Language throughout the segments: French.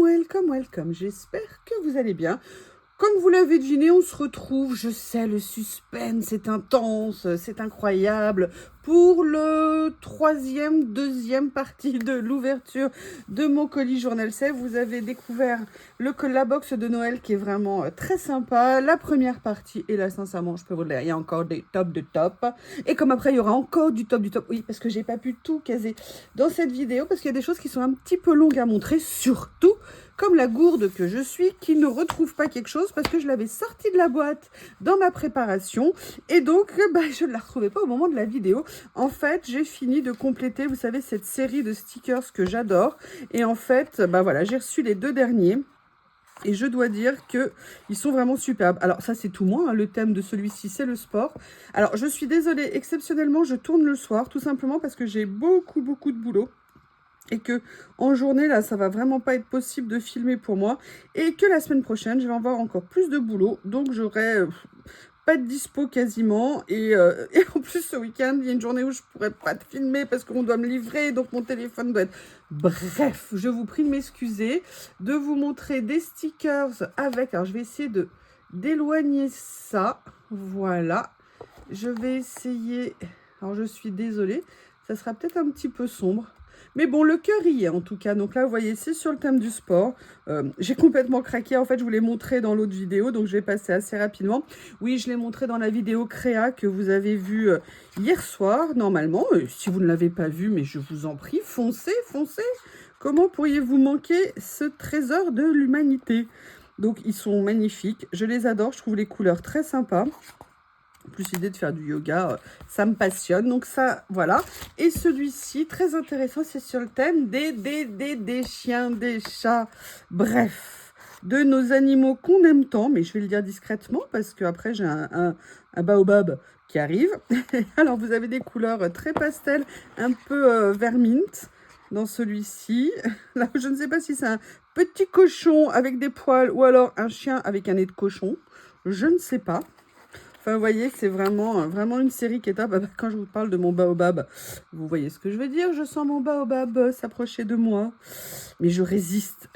welcome, j'espère que vous allez bien. Comme vous l'avez deviné, on se retrouve, je sais, le suspense est intense, c'est incroyable, pour le deuxième partie de l'ouverture de mon colis Journal Sève. Vous avez découvert la box de Noël qui est vraiment très sympa. La première partie, et là, sincèrement, je peux vous le dire, il y a encore des tops de top. Et comme après, il y aura encore du top, oui, parce que j'ai pas pu tout caser dans cette vidéo, parce qu'il y a des choses qui sont un petit peu longues à montrer, surtout comme la gourde que je suis, qui ne retrouve pas quelque chose parce que je l'avais sortie de la boîte dans ma préparation et donc je ne la retrouvais pas au moment de la vidéo. En fait, j'ai fini de compléter, vous savez, cette série de stickers que j'adore. Et en fait, voilà, j'ai reçu les 2 derniers. Et je dois dire qu'ils sont vraiment superbes. Alors ça, c'est tout moi, hein, le thème de celui-ci, c'est le sport. Alors, je suis désolée, exceptionnellement, je tourne le soir, tout simplement parce que j'ai beaucoup de boulot. Et que en journée, là, ça va vraiment pas être possible de filmer pour moi. Et que la semaine prochaine, je vais avoir encore plus de boulot. Donc, j'aurai pas de dispo quasiment. Et en plus, ce week-end, il y a une journée où je pourrais pas te filmer parce qu'on doit me livrer. Donc, mon téléphone doit être... Bref, je vous prie de m'excuser. De vous montrer des stickers avec... Alors, je vais essayer d'éloigner ça. Voilà. Je vais essayer... Alors, je suis désolée. Ça sera peut-être un petit peu sombre. Mais bon, le cœur y est en tout cas. Donc là, vous voyez, c'est sur le thème du sport. J'ai complètement craqué. En fait, je vous l'ai montré dans l'autre vidéo, donc je vais passer assez rapidement. Oui, je l'ai montré dans la vidéo créa que vous avez vue hier soir, normalement. Si vous ne l'avez pas vue, mais je vous en prie, foncez. Comment pourriez-vous manquer ce trésor de l'humanité? Donc, ils sont magnifiques. Je les adore. Je trouve les couleurs très sympas. En plus, l'idée de faire du yoga, ça me passionne. Donc ça, voilà. Et celui-ci, très intéressant, c'est sur le thème des chiens, des chats. Bref, de nos animaux qu'on aime tant. Mais je vais le dire discrètement parce qu'après, j'ai un baobab qui arrive. Alors, vous avez des couleurs très pastel, un peu vert mint dans celui-ci. Là, je ne sais pas si c'est un petit cochon avec des poils ou alors un chien avec un nez de cochon. Je ne sais pas. Enfin, vous voyez, c'est vraiment une série qui est top. Quand je vous parle de mon baobab, vous voyez ce que je veux dire. Je sens mon baobab s'approcher de moi. Mais je résiste.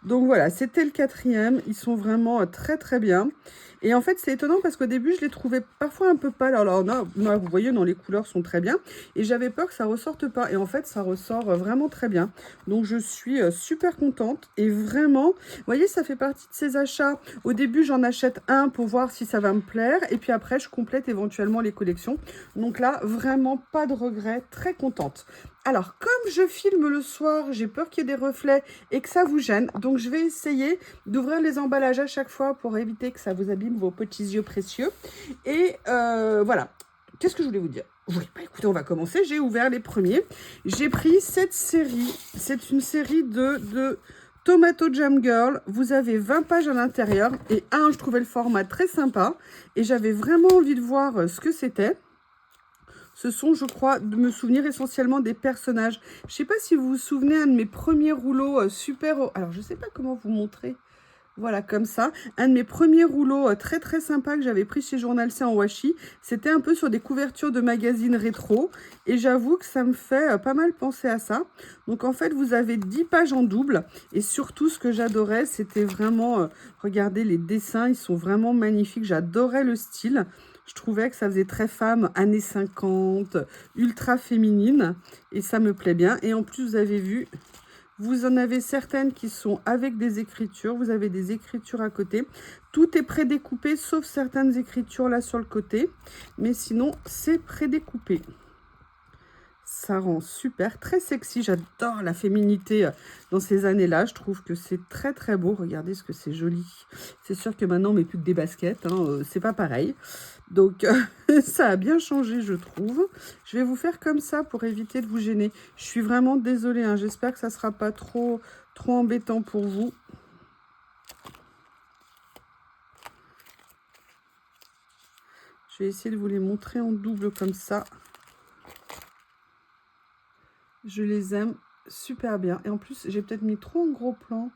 Donc voilà, c'était le 4e. Ils sont vraiment très bien. Et en fait, c'est étonnant parce qu'au début, je les trouvais parfois un peu pâles. Alors là, vous voyez, les couleurs sont très bien. Et j'avais peur que ça ressorte pas. Et en fait, ça ressort vraiment très bien. Donc, je suis super contente. Et vraiment, vous voyez, ça fait partie de ces achats. Au début, j'en achète un pour voir si ça va me plaire. Et puis après, je complète éventuellement les collections. Donc là, vraiment pas de regret. Très contente. Alors, comme je filme le soir, j'ai peur qu'il y ait des reflets et que ça vous gêne. Donc, je vais essayer d'ouvrir les emballages à chaque fois pour éviter que ça vous abîme vos petits yeux précieux. Et voilà. Qu'est-ce que je voulais vous dire? Oui, écoutez, on va commencer. J'ai ouvert les premiers. J'ai pris cette série. C'est une série de Tomato Jam Girl. Vous avez 20 pages à l'intérieur. Et je trouvais le format très sympa. Et j'avais vraiment envie de voir ce que c'était. Ce sont, je crois, de me souvenir essentiellement des personnages. Je ne sais pas si vous vous souvenez, un de mes premiers rouleaux super... Alors, je ne sais pas comment vous montrer. Voilà, comme ça. Un de mes premiers rouleaux très sympa que j'avais pris chez Journal C en washi. C'était un peu sur des couvertures de magazines rétro. Et j'avoue que ça me fait pas mal penser à ça. Donc, en fait, vous avez 10 pages en double. Et surtout, ce que j'adorais, c'était vraiment... regardez, les dessins, ils sont vraiment magnifiques. J'adorais le style. Je trouvais que ça faisait très femme, années 50, ultra féminine. Et ça me plaît bien. Et en plus, vous avez vu, vous en avez certaines qui sont avec des écritures. Vous avez des écritures à côté. Tout est prédécoupé, sauf certaines écritures là sur le côté. Mais sinon, c'est prédécoupé. Ça rend super, très sexy. J'adore la féminité dans ces années-là. Je trouve que c'est très beau. Regardez ce que c'est joli. C'est sûr que maintenant, on met plus que des baskets. C'est pas pareil. Donc, ça a bien changé, je trouve. Je vais vous faire comme ça pour éviter de vous gêner. Je suis vraiment désolée. J'espère que ça sera pas trop embêtant pour vous. Je vais essayer de vous les montrer en double comme ça. Je les aime super bien. Et en plus, j'ai peut-être mis trop en gros plan.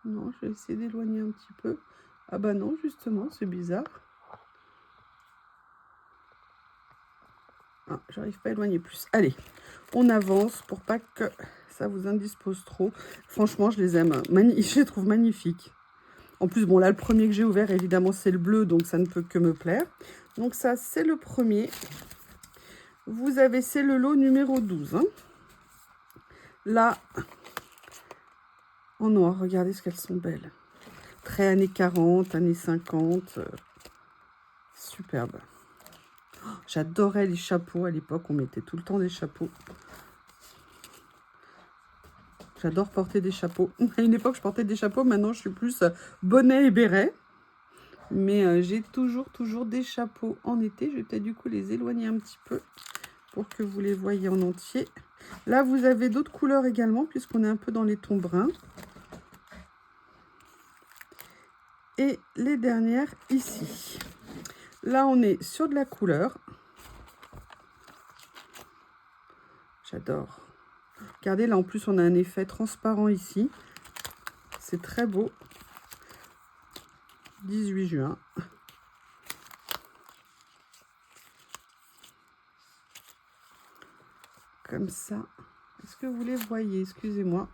Non, je vais essayer d'éloigner un petit peu. Ah bah non, justement, c'est bizarre. Ah, j'arrive pas à éloigner plus. Allez, on avance pour pas que ça vous indispose trop. Franchement, je les aime. Je les trouve magnifiques. En plus, bon, là, le premier que j'ai ouvert, évidemment, c'est le bleu, donc ça ne peut que me plaire. Donc ça, c'est le premier. Vous avez, c'est le lot numéro 12. Hein. Là, en noir, regardez ce qu'elles sont belles. Très années 40, années 50. Superbe. Oh, j'adorais les chapeaux à l'époque, on mettait tout le temps des chapeaux. J'adore porter des chapeaux. À une époque, je portais des chapeaux. Maintenant, je suis plus bonnet et béret. Mais j'ai toujours des chapeaux en été. Je vais peut-être du coup les éloigner un petit peu pour que vous les voyez en entier. Là, vous avez d'autres couleurs également, puisqu'on est un peu dans les tons bruns. Et les dernières ici. Là, on est sur de la couleur. J'adore. Regardez, là, en plus, on a un effet transparent ici. C'est très beau. 18 juin. Comme ça. Est-ce que vous les voyez? Excusez-moi.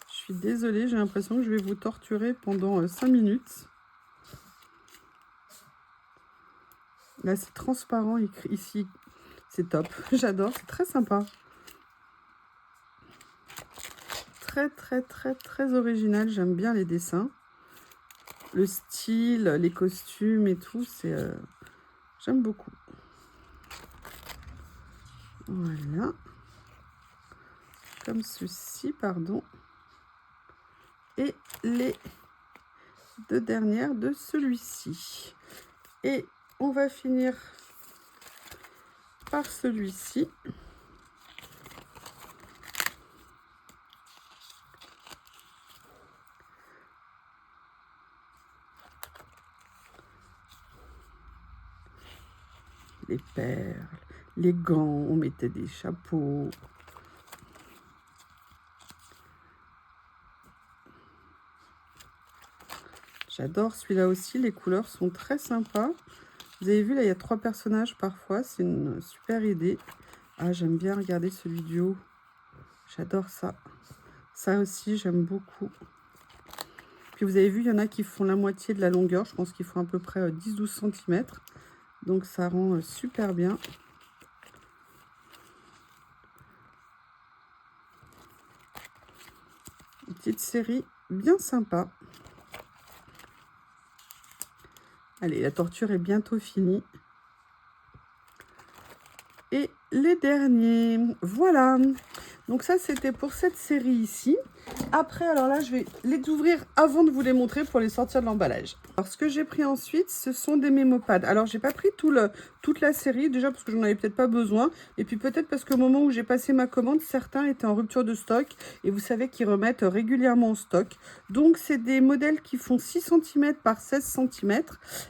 Je suis désolée, j'ai l'impression que je vais vous torturer pendant 5 minutes. Là, c'est transparent ici. C'est top. J'adore. C'est très sympa. Très original. J'aime bien les dessins. Le style, les costumes et tout, c'est... j'aime beaucoup. Voilà. Comme ceci, pardon. Et les deux dernières de celui-ci. Et on va finir par celui-ci. Les perles, les gants, on mettait des chapeaux. J'adore celui-là aussi, les couleurs sont très sympas. Vous avez vu, là, il y a 3 personnages parfois, c'est une super idée. Ah, j'aime bien regarder celui du haut. J'adore ça. Ça aussi, j'aime beaucoup. Puis vous avez vu, il y en a qui font la moitié de la longueur. Je pense qu'il faut à peu près 10-12 cm. Donc ça rend super bien. Une petite série bien sympa. Allez, la torture est bientôt finie. Et les derniers, voilà. Donc ça, c'était pour cette série ici. Après, alors là, je vais les ouvrir avant de vous les montrer pour les sortir de l'emballage. Alors, ce que j'ai pris ensuite, ce sont des mémopads. Alors, j'ai pas pris toute la série, déjà parce que j'en avais peut-être pas besoin. Et puis peut-être parce qu'au moment où j'ai passé ma commande, certains étaient en rupture de stock. Et vous savez qu'ils remettent régulièrement en stock. Donc, c'est des modèles qui font 6 cm par 16 cm.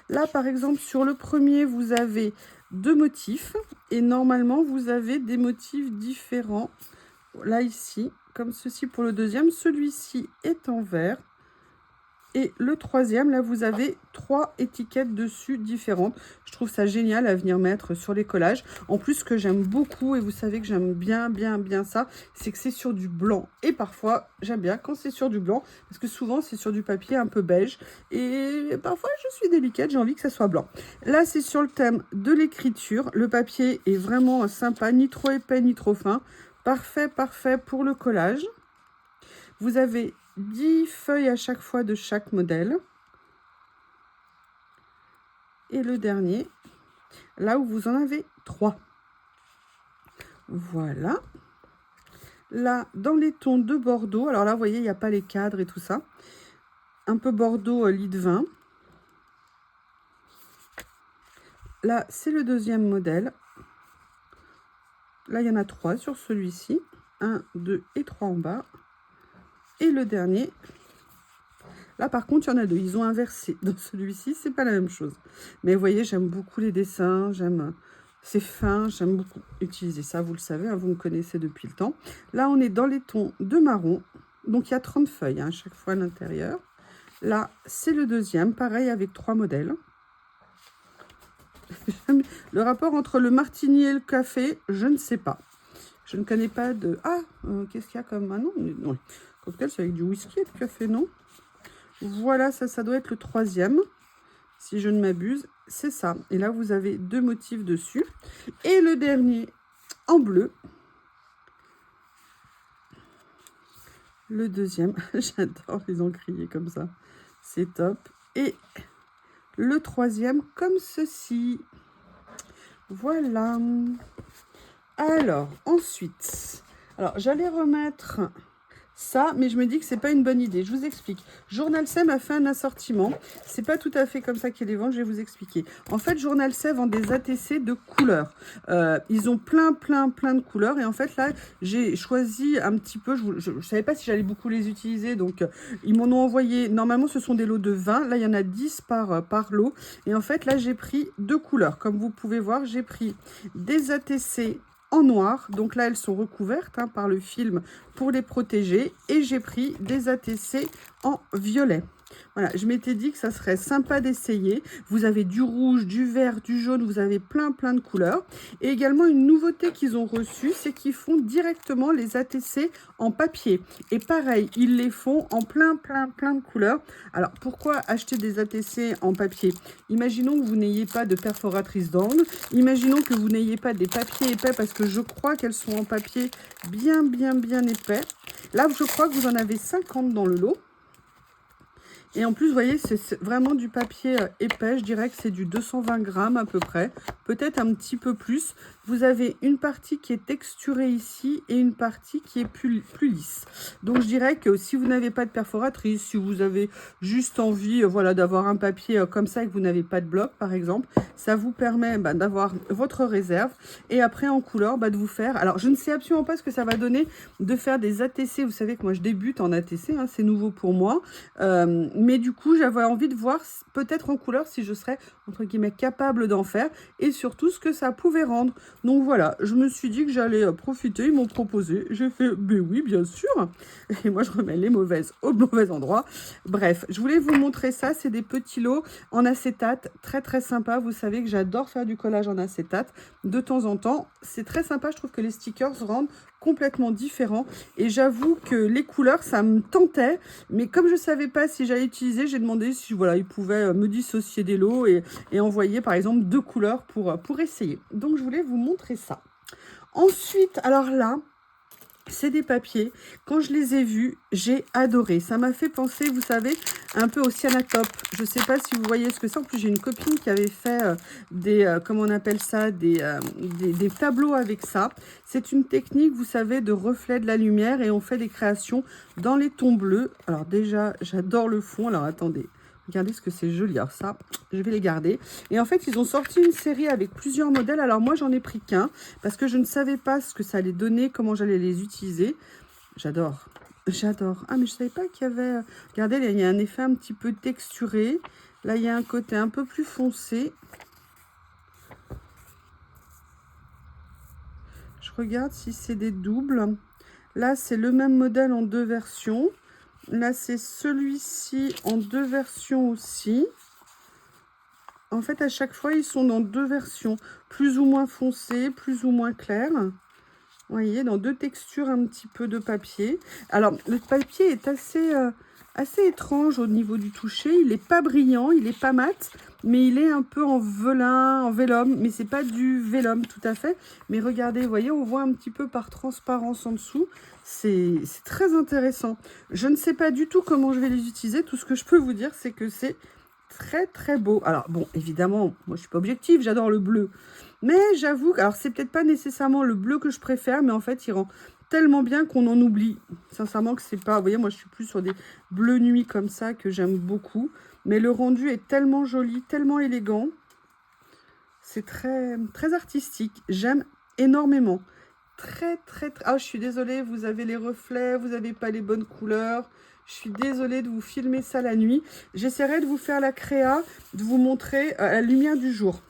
Là, par exemple, sur le premier, vous avez 2 motifs. Et normalement, vous avez des motifs différents. Là, ici, comme ceci pour le deuxième. Celui-ci est en vert. Et le troisième, là, vous avez 3 étiquettes dessus différentes. Je trouve ça génial à venir mettre sur les collages. En plus, ce que j'aime beaucoup, et vous savez que j'aime bien ça, c'est que c'est sur du blanc. Et parfois, j'aime bien quand c'est sur du blanc, parce que souvent, c'est sur du papier un peu beige. Et parfois, je suis délicate, j'ai envie que ça soit blanc. Là, c'est sur le thème de l'écriture. Le papier est vraiment sympa, ni trop épais, ni trop fin. Parfait pour le collage. Vous avez 10 feuilles à chaque fois de chaque modèle. Et le dernier, là où vous en avez 3. Voilà. Là, dans les tons de Bordeaux, alors là, vous voyez, il n'y a pas les cadres et tout ça. Un peu Bordeaux lit de vin. Là, c'est le deuxième modèle. Là, il y en a 3 sur celui-ci. 1, 2 et 3 en bas. Et le dernier, là par contre, il y en a 2. Ils ont inversé. Dans celui-ci, c'est pas la même chose. Mais vous voyez, j'aime beaucoup les dessins. C'est fin. J'aime beaucoup utiliser ça. Vous le savez, hein, vous me connaissez depuis le temps. Là, on est dans les tons de marron. Donc, il y a 30 feuilles à chaque fois à l'intérieur. Là, c'est le deuxième. Pareil avec 3 modèles. Le rapport entre le martini et le café, je ne sais pas. Je ne connais pas de... Ah, qu'est-ce qu'il y a comme... Ah non, non. Cocktail, c'est avec du whisky et du café, non? Voilà, ça doit être le 3e. Si je ne m'abuse, c'est ça. Et là, vous avez 2 motifs dessus. Et le dernier, en bleu. Le 2e, j'adore les encriers comme ça. C'est top. Et le 3e, comme ceci. Voilà. Alors, ensuite... Alors, j'allais remettre... ça, mais je me dis que c'est pas une bonne idée. Je vous explique. Journal Sève a fait un assortiment. C'est pas tout à fait comme ça qu'il les vend. Je vais vous expliquer. En fait, Journal Sève vend des ATC de couleurs. Ils ont plein de couleurs. Et en fait, là, j'ai choisi un petit peu. Je savais pas si j'allais beaucoup les utiliser. Donc, ils m'en ont envoyé. Normalement, ce sont des lots de 20. Là, il y en a 10 par lot. Et en fait, là, j'ai pris 2 couleurs. Comme vous pouvez voir, j'ai pris des ATC en noir, donc là elles sont recouvertes par le film pour les protéger, et j'ai pris des ATC en violet. Voilà, je m'étais dit que ça serait sympa d'essayer. Vous avez du rouge, du vert, du jaune, vous avez plein de couleurs. Et également une nouveauté qu'ils ont reçue, c'est qu'ils font directement les ATC en papier. Et pareil, ils les font en plein de couleurs. Alors pourquoi acheter des ATC en papier? Imaginons que vous n'ayez pas de perforatrice d'angle. Imaginons que vous n'ayez pas des papiers épais, parce que je crois qu'elles sont en papier bien épais. Là, je crois que vous en avez 50 dans le lot. Et en plus, vous voyez, c'est vraiment du papier épais. Je dirais que c'est du 220 grammes à peu près. Peut-être un petit peu plus. Vous avez une partie qui est texturée ici et une partie qui est plus lisse. Donc, je dirais que si vous n'avez pas de perforatrice, si vous avez juste envie voilà, d'avoir un papier comme ça et que vous n'avez pas de bloc, par exemple, ça vous permet d'avoir votre réserve. Et après, en couleur, de vous faire... Alors, je ne sais absolument pas ce que ça va donner de faire des ATC. Vous savez que moi, je débute en ATC. C'est nouveau pour moi. Mais du coup, j'avais envie de voir peut-être en couleur si je serais, entre guillemets, capable d'en faire. Et surtout, ce que ça pouvait rendre. Donc voilà, je me suis dit que j'allais profiter. Ils m'ont proposé. J'ai fait, ben oui, bien sûr. Et moi, je remets les mauvaises au mauvais endroit. Bref, je voulais vous montrer ça. C'est des petits lots en acétate. Très sympa. Vous savez que j'adore faire du collage en acétate de temps en temps. C'est très sympa. Je trouve que les stickers rendent complètement différents. Et j'avoue que les couleurs, ça me tentait. Mais comme je ne savais pas si j'allais utiliser, j'ai demandé si voilà, ils pouvaient me dissocier des lots et envoyer par exemple 2 couleurs pour essayer. Donc je voulais vous montrer ça. Ensuite, alors là, c'est des papiers. Quand je les ai vus, j'ai adoré. Ça m'a fait penser, vous savez, un peu au Cyanatope. Je ne sais pas si vous voyez ce que c'est. En plus, j'ai une copine qui avait fait comment on appelle ça, des tableaux avec ça. C'est une technique, vous savez, de reflet de la lumière et on fait des créations dans les tons bleus. Alors déjà, j'adore le fond. Alors attendez. Regardez ce que c'est joli. Alors ça, je vais les garder. Et en fait, ils ont sorti une série avec plusieurs modèles. Alors moi, j'en ai pris qu'un parce que je ne savais pas ce que ça allait donner, comment j'allais les utiliser. J'adore. J'adore. Ah, mais je ne savais pas qu'il y avait... Regardez, là, il y a un effet un petit peu texturé. Là, il y a un côté un peu plus foncé. Je regarde si c'est des doubles. Là, c'est le même modèle en 2 versions. Là, c'est celui-ci en 2 versions aussi. En fait, à chaque fois, ils sont dans 2 versions. Plus ou moins foncées, plus ou moins claires. Vous voyez, dans 2 textures un petit peu de papier. Alors, le papier est assez étrange au niveau du toucher. Il n'est pas brillant, il n'est pas mat, mais il est un peu en velin, en vélum. Mais c'est pas du vélum tout à fait. Mais regardez, vous voyez, on voit un petit peu par transparence en dessous. C'est très intéressant. Je ne sais pas du tout comment je vais les utiliser. Tout ce que je peux vous dire, c'est que c'est très beau. Alors, bon, évidemment, moi, je suis pas objective. J'adore le bleu. Mais j'avoue, alors, c'est peut-être pas nécessairement le bleu que je préfère, mais en fait, il rend tellement bien qu'on en oublie. Sincèrement que c'est pas... Vous voyez, moi, je suis plus sur des bleus nuit comme ça que j'aime beaucoup. Mais le rendu est tellement joli, tellement élégant. C'est très artistique. J'aime énormément. Très... Ah, je suis désolée, vous avez les reflets, vous n'avez pas les bonnes couleurs. Je suis désolée de vous filmer ça la nuit. J'essaierai de vous faire la créa, de vous montrer à la lumière du jour.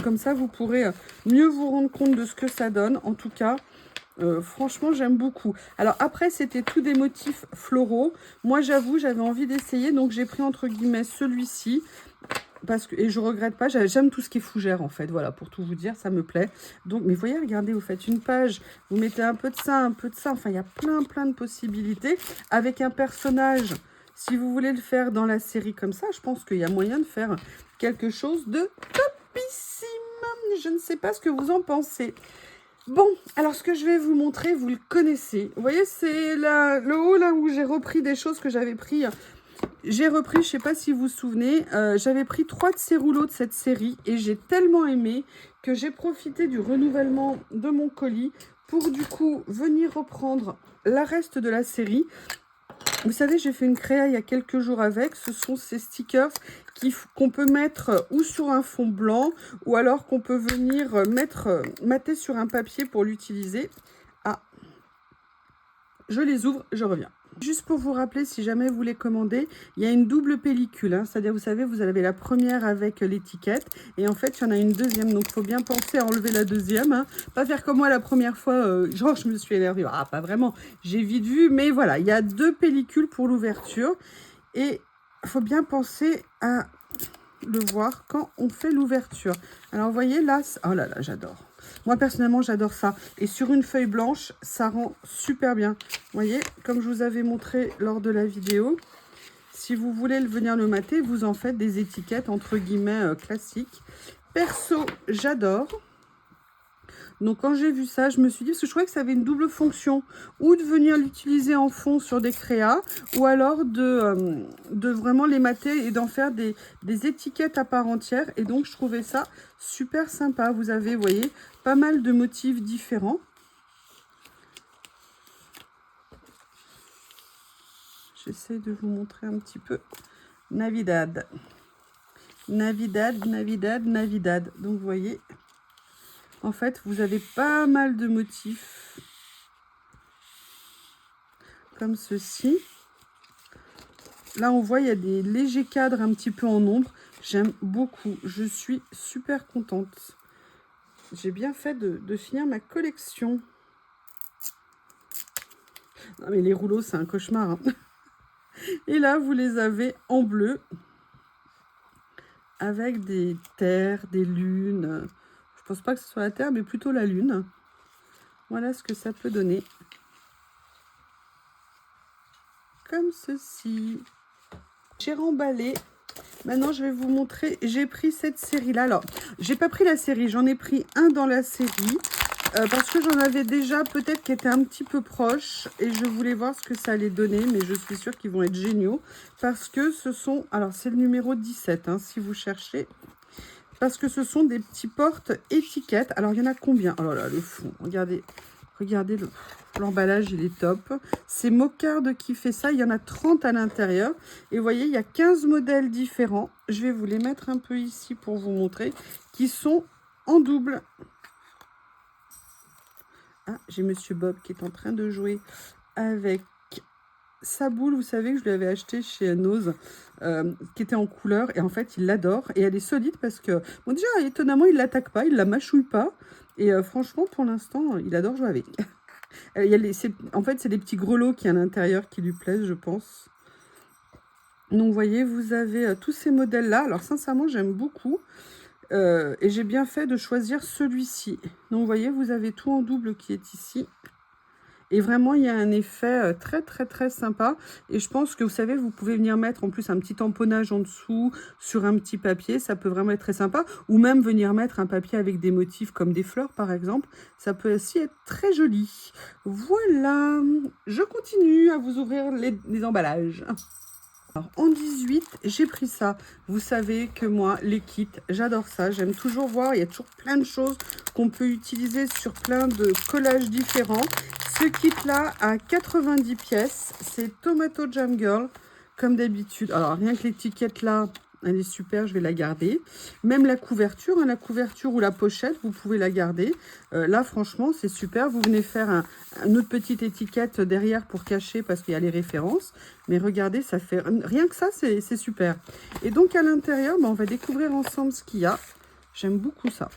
Comme ça, vous pourrez mieux vous rendre compte de ce que ça donne. En tout cas, franchement, j'aime beaucoup. Alors après, c'était tous des motifs floraux. Moi, j'avoue, j'avais envie d'essayer. Donc, j'ai pris entre guillemets celui-ci. parce que, et je regrette pas, j'aime tout ce qui est fougère en fait, voilà, pour tout vous dire, ça me plaît. Donc, mais voyez, regardez, vous faites une page, vous mettez un peu de ça, enfin, il y a plein de possibilités. Avec un personnage, si vous voulez le faire dans la série comme ça, je pense qu'il y a moyen de faire quelque chose de topissime. Je ne sais pas ce que vous en pensez. Bon, alors ce que je vais vous montrer, vous le connaissez. Vous voyez, c'est le haut là où j'ai repris des choses que j'avais pris. J'ai repris, je ne sais pas si vous vous souvenez, j'avais pris 3 de ces rouleaux de cette série et j'ai tellement aimé que j'ai profité du renouvellement de mon colis pour du coup venir reprendre la reste de la série. Vous savez, j'ai fait une créa il y a quelques jours avec. Ce sont ces stickers qu'on peut mettre ou sur un fond blanc ou alors qu'on peut venir mater sur un papier pour l'utiliser. Ah, je les ouvre, je reviens. Juste pour vous rappeler, si jamais vous les commandez, il y a une double pellicule. Hein, c'est-à-dire, vous savez, vous avez la première avec l'étiquette. Et en fait, il y en a une deuxième. Donc, il faut bien penser à enlever la deuxième. Hein. Pas faire comme moi la première fois. Genre, je me suis énervée. Ah, pas vraiment. J'ai vite vu. Mais voilà, il y a 2 pellicules pour l'ouverture. Et il faut bien penser à le voir quand on fait l'ouverture. Alors, vous voyez, là... Oh là là, j'adore. Moi, personnellement, j'adore ça. Et sur une feuille blanche, ça rend super bien. Vous voyez, comme je vous avais montré lors de la vidéo, si vous voulez venir le mater, vous en faites des étiquettes, entre guillemets, classiques. Perso, j'adore. Donc, quand j'ai vu ça, je me suis dit, parce que je croyais que ça avait une double fonction, ou de venir l'utiliser en fond sur des créas, ou alors de vraiment les mater et d'en faire des étiquettes à part entière. Et donc, je trouvais ça super sympa. Vous avez, vous voyez, pas mal de motifs différents. J'essaie de vous montrer un petit peu. Navidad. Navidad, Navidad, Navidad. Donc, vous voyez... En fait, vous avez pas mal de motifs comme ceci. Là, on voit, il y a des légers cadres un petit peu en ombre. J'aime beaucoup. Je suis super contente. J'ai bien fait de finir ma collection. Non, mais les rouleaux, c'est un cauchemar. Hein. Et là, vous les avez en bleu. Avec des terres, des lunes... Je pense pas que ce soit la Terre, mais plutôt la Lune. Voilà ce que ça peut donner. Comme ceci. J'ai remballé. Maintenant, je vais vous montrer. J'ai pris cette série-là. Alors, j'ai pas pris la série. J'en ai pris un dans la série. Parce que j'en avais déjà peut-être qui était un petit peu proche. Et je voulais voir ce que ça allait donner. Mais je suis sûre qu'ils vont être géniaux. Parce que ce sont... Alors, c'est le numéro 17, hein, si vous cherchez... Parce que ce sont des petits porte-étiquettes. Alors, il y en a combien? Oh là là, le fond. Regardez, regardez l'emballage, il est top. C'est Mocarde qui fait ça. Il y en a 30 à l'intérieur. Et vous voyez, il y a 15 modèles différents. Je vais vous les mettre un peu ici pour vous montrer. Qui sont en double. Ah, j'ai Monsieur Bob qui est en train de jouer avec... sa boule, vous savez que je lui avais acheté chez Nose, qui était en couleur, et en fait, il l'adore, et elle est solide parce que, bon, déjà, étonnamment, il l'attaque pas, il la mâchouille pas, et franchement, pour l'instant, il adore jouer avec. En fait, c'est des petits grelots qui, à l'intérieur, qui lui plaisent, je pense. Donc, vous voyez, vous avez tous ces modèles-là. Alors, sincèrement, j'aime beaucoup, et j'ai bien fait de choisir celui-ci. Donc, vous voyez, vous avez tout en double qui est ici. Et vraiment, il y a un effet très sympa. Et je pense que, vous savez, vous pouvez venir mettre en plus un petit tamponnage en dessous sur un petit papier. Ça peut vraiment être très sympa. Ou même venir mettre un papier avec des motifs comme des fleurs, par exemple. Ça peut aussi être très joli. Voilà. Je continue à vous ouvrir les emballages. Alors, en 18, j'ai pris ça. Vous savez que moi, les kits, j'adore ça. J'aime toujours voir. Il y a toujours plein de choses qu'on peut utiliser sur plein de collages différents. Ce kit-là, à 90 pièces, c'est Tomato Jam Girl, comme d'habitude. Alors, rien que l'étiquette là, elle est super, je vais la garder. Même la couverture, hein, la couverture ou la pochette, vous pouvez la garder. Là, franchement, c'est super. Vous venez faire une autre petite étiquette derrière pour cacher parce qu'il y a les références. Mais regardez, ça fait... Rien que ça, c'est super. Et donc, à l'intérieur, on va découvrir ensemble ce qu'il y a. J'aime beaucoup ça.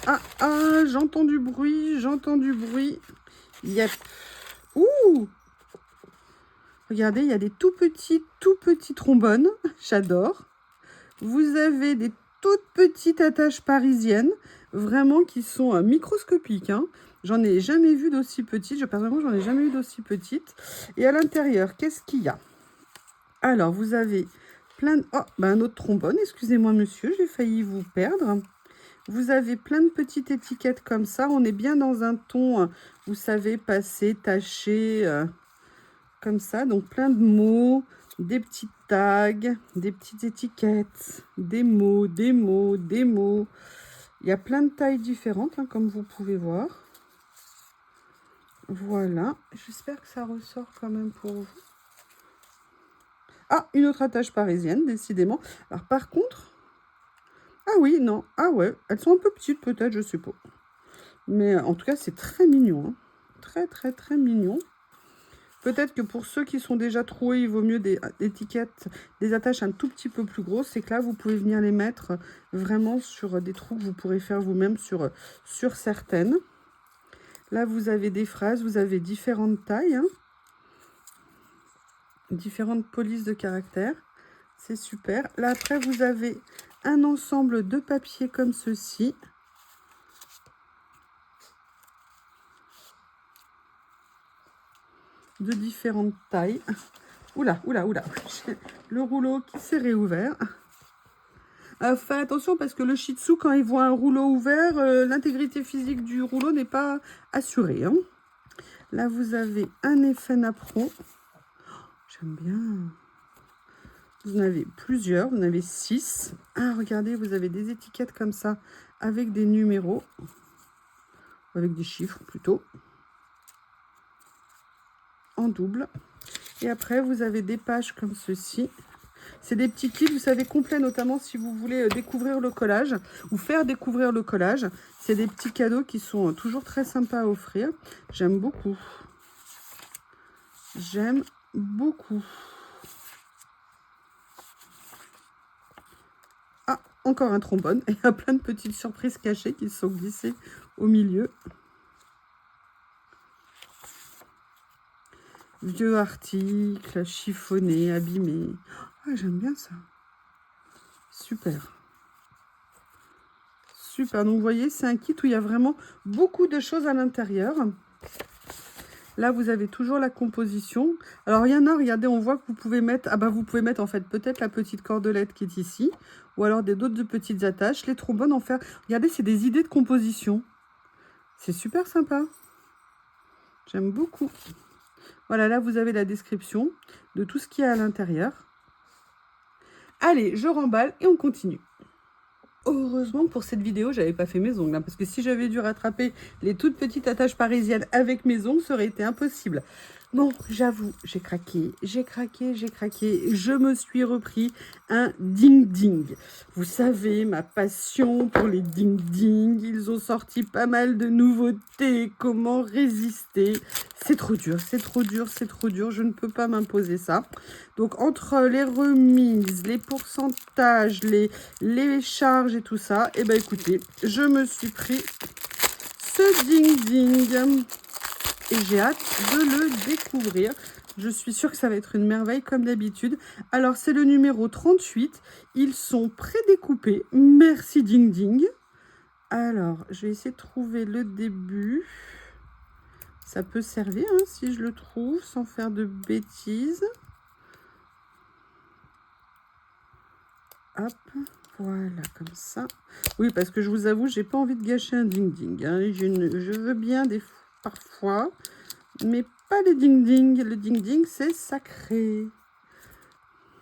Ah, j'entends du bruit, j'entends du bruit. Yep. Ouh! Regardez, il y a des tout petits trombones. J'adore. Vous avez des toutes petites attaches parisiennes, vraiment qui sont microscopiques. Hein. J'en ai jamais vu d'aussi petites. Personnellement, j'en ai jamais eu d'aussi petites. Et à l'intérieur, qu'est-ce qu'il y a? Alors, vous avez plein de... Oh, ben un autre trombone. Excusez-moi, monsieur, j'ai failli vous perdre. Vous avez plein de petites étiquettes comme ça. On est bien dans un ton, vous savez, passé, taché, comme ça. Donc, plein de mots, des petites tags, des petites étiquettes, des mots, des mots, des mots. Il y a plein de tailles différentes, hein, comme vous pouvez voir. Voilà. J'espère que ça ressort quand même pour vous. Ah, une autre attache parisienne, décidément. Alors, par contre... Ah oui, non. Ah ouais, elles sont un peu petites peut-être, je sais pas. Mais en tout cas, c'est très mignon. Hein. Très, très, très mignon. Peut-être que pour ceux qui sont déjà troués, il vaut mieux des étiquettes, des attaches un tout petit peu plus grosses. C'est que là, vous pouvez venir les mettre vraiment sur des trous que vous pourrez faire vous-même sur certaines. Là, vous avez des phrases, vous avez différentes tailles. Hein. Différentes polices de caractères. C'est super. Là, après, vous avez un ensemble de papiers comme ceci. De différentes tailles. Oula, oula, oula. Le rouleau qui s'est réouvert. Faites attention parce que le Shih Tzu, quand il voit un rouleau ouvert, l'intégrité physique du rouleau n'est pas assurée. Hein. Là, vous avez un effet napperon. J'aime bien. Vous en avez plusieurs, vous en avez 6. Ah, regardez, vous avez des étiquettes comme ça, avec des numéros, avec des chiffres plutôt, en double. Et après, vous avez des pages comme ceci. C'est des petits kits, vous savez, complets, notamment si vous voulez découvrir le collage, ou faire découvrir le collage. C'est des petits cadeaux qui sont toujours très sympas à offrir. J'aime beaucoup. J'aime beaucoup. Encore un trombone. Et il y a plein de petites surprises cachées qui sont glissées au milieu. Vieux articles, chiffonnés, abîmés. Ah, j'aime bien ça. Super. Super. Donc, vous voyez, c'est un kit où il y a vraiment beaucoup de choses à l'intérieur. Là, vous avez toujours la composition. Alors, il y en a, regardez, on voit que vous pouvez mettre... Ah bah, vous pouvez mettre, en fait, peut-être la petite cordelette qui est ici. Ou alors d'autres petites attaches. Les trombones, en faire... Regardez, c'est des idées de composition. C'est super sympa. J'aime beaucoup. Voilà, là, vous avez la description de tout ce qu'il y a à l'intérieur. Allez, je remballe et on continue. Heureusement que pour cette vidéo, j'avais pas fait mes ongles. Hein, parce que si j'avais dû rattraper les toutes petites attaches parisiennes avec mes ongles, ça aurait été impossible. Bon, j'avoue, j'ai craqué, j'ai craqué, j'ai craqué. Je me suis repris un ding-ding. Vous savez, ma passion pour les ding-ding. Ils ont sorti pas mal de nouveautés. Comment résister? C'est trop dur, c'est trop dur, c'est trop dur. Je ne peux pas m'imposer ça. Donc, entre les remises, les pourcentages, les charges et tout ça, eh ben écoutez, je me suis pris ce ding-ding. Et j'ai hâte de le découvrir. Je suis sûre que ça va être une merveille comme d'habitude. Alors, c'est le numéro 38. Ils sont prédécoupés. Merci Ding Ding. Alors, je vais essayer de trouver le début. Ça peut servir hein, si je le trouve sans faire de bêtises. Hop, voilà, comme ça. Oui, parce que je vous avoue, j'ai pas envie de gâcher un Ding Ding. Hein. Je veux bien parfois, mais pas les ding-ding. Le ding-ding, c'est sacré.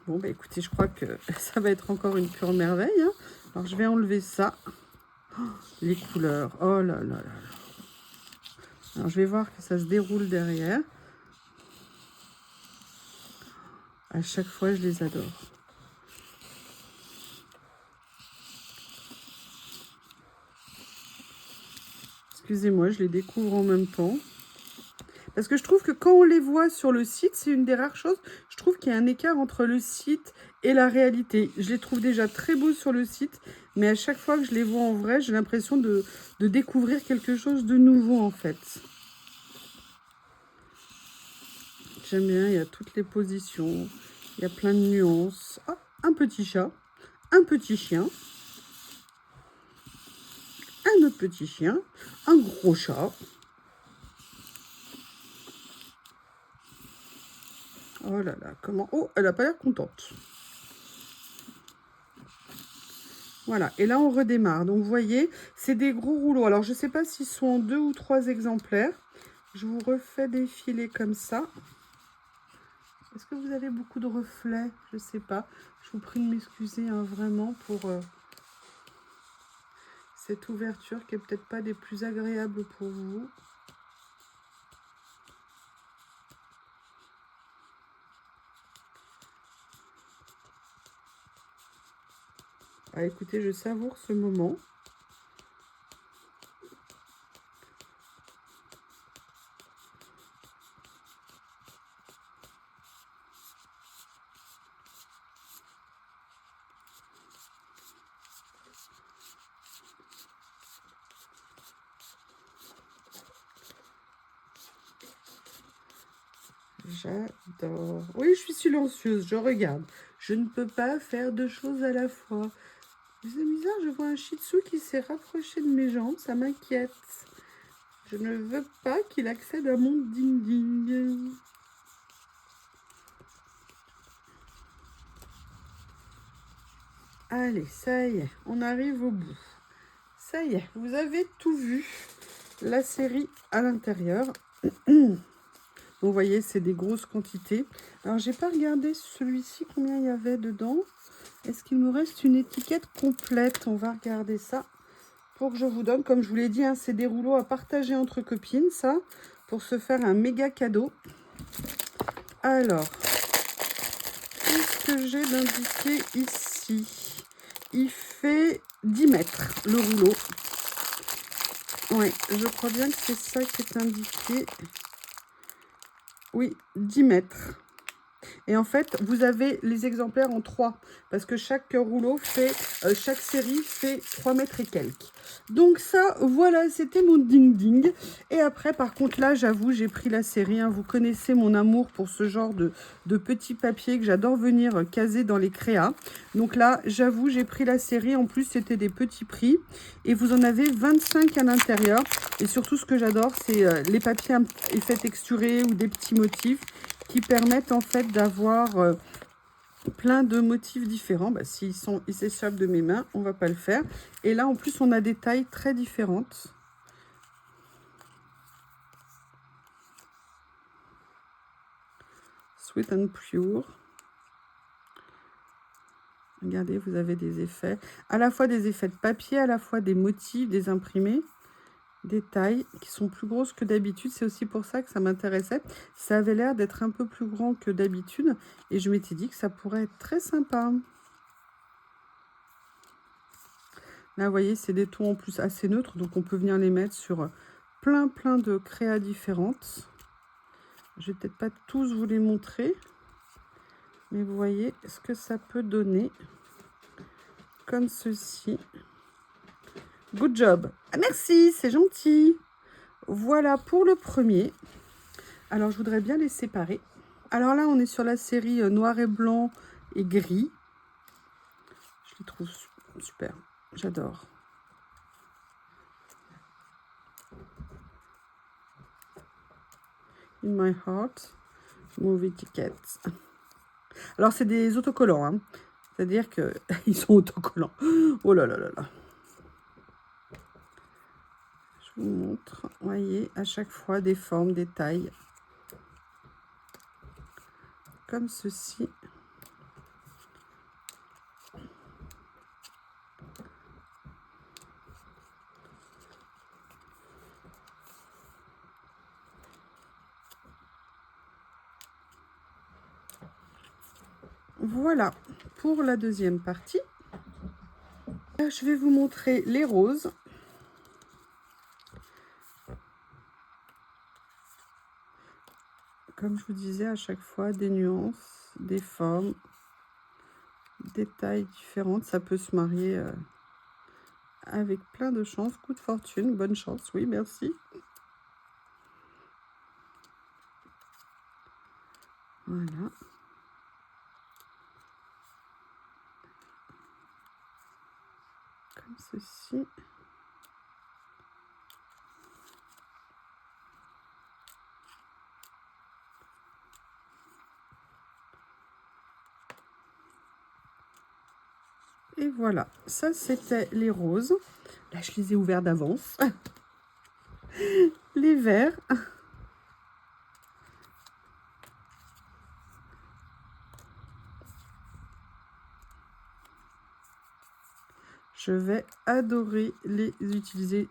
Bon, bah écoutez, je crois que ça va être encore une pure merveille. Hein. Alors, je vais enlever ça. Oh, les couleurs. Oh là là là là. Alors, je vais voir que ça se déroule derrière. À chaque fois, je les adore. Excusez-moi, je les découvre en même temps. Parce que je trouve que quand on les voit sur le site, c'est une des rares choses, je trouve qu'il y a un écart entre le site et la réalité. Je les trouve déjà très beaux sur le site, mais à chaque fois que je les vois en vrai, j'ai l'impression de découvrir quelque chose de nouveau en fait. J'aime bien, il y a toutes les positions, il y a plein de nuances. Ah, un petit chat, un petit chien, un autre petit chien, un gros chat. Oh là là, comment... Oh, elle n'a pas l'air contente. Voilà, et là on redémarre. Donc vous voyez, c'est des gros rouleaux. Alors je ne sais pas s'ils sont en 2 ou 3 exemplaires. Je vous refais défiler comme ça. Est-ce que vous avez beaucoup de reflets? Je ne sais pas. Je vous prie de m'excuser hein, vraiment pour cette ouverture qui est peut-être pas des plus agréables pour vous. Ah, écoutez, je savoure ce moment. J'adore. Oui, je suis silencieuse, je regarde. Je ne peux pas faire deux choses à la fois. C'est bizarre, je vois un shih tzu qui s'est rapproché de mes jambes, ça m'inquiète. Je ne veux pas qu'il accède à mon ding-ding. Allez, ça y est, on arrive au bout. Ça y est, vous avez tout vu. La série à l'intérieur. Vous voyez, c'est des grosses quantités. Alors, j'ai pas regardé celui-ci, combien il y avait dedans. Est-ce qu'il me reste une étiquette complète? On va regarder ça pour que je vous donne. Comme je vous l'ai dit, hein, c'est des rouleaux à partager entre copines, ça, pour se faire un méga cadeau. Alors, qu'est-ce que j'ai d'indiqué ici? Il fait 10 mètres, le rouleau. Oui, je crois bien que c'est ça qui est indiqué. Oui, 10 mètres. Et en fait, vous avez les exemplaires en 3, parce que chaque rouleau fait, chaque série fait 3 mètres et quelques. Donc ça, voilà, c'était mon ding-ding. Et après, par contre, là, j'avoue, j'ai pris la série. Hein, vous connaissez mon amour pour ce genre de petits papiers que j'adore venir caser dans les créas. Donc là, j'avoue, j'ai pris la série. En plus, c'était des petits prix. Et vous en avez 25 à l'intérieur. Et surtout, ce que j'adore, c'est les papiers effets texturés ou des petits motifs qui permettent en fait d'avoir plein de motifs différents. Bah, s'ils s'échappent de mes mains, on va pas le faire. Et là, en plus, on a des tailles très différentes. Sweet and Pure. Regardez, vous avez des effets. À la fois des effets de papier, à la fois des motifs, des imprimés. Des tailles qui sont plus grosses que d'habitude. C'est aussi pour ça que ça m'intéressait. Ça avait l'air d'être un peu plus grand que d'habitude. Et je m'étais dit que ça pourrait être très sympa. Là, vous voyez, c'est des tons en plus assez neutres. Donc, on peut venir les mettre sur plein de créas différentes. Je vais peut-être pas tous vous les montrer. Mais vous voyez ce que ça peut donner. Comme ceci. Good job. Ah, merci, c'est gentil. Voilà pour le premier. Alors, je voudrais bien les séparer. Alors là, on est sur la série noir et blanc et gris. Je les trouve super. J'adore. In my heart. Movie tickets. Alors, c'est des autocollants. Hein. C'est-à-dire qu'ils sont autocollants. Oh là là là là. Je vous montre. Vous voyez, à chaque fois, des formes, des tailles. Comme ceci. Voilà pour la deuxième partie. Je vais vous montrer les roses. Comme je vous disais, à chaque fois, des nuances, des formes, des tailles différentes. Ça peut se marier avec plein de chance. Coup de fortune, bonne chance, oui, merci. Voilà. Comme ceci. Et voilà, ça c'était les roses. Là, je les ai ouverts d'avance. Les verts. Je vais adorer les utiliser.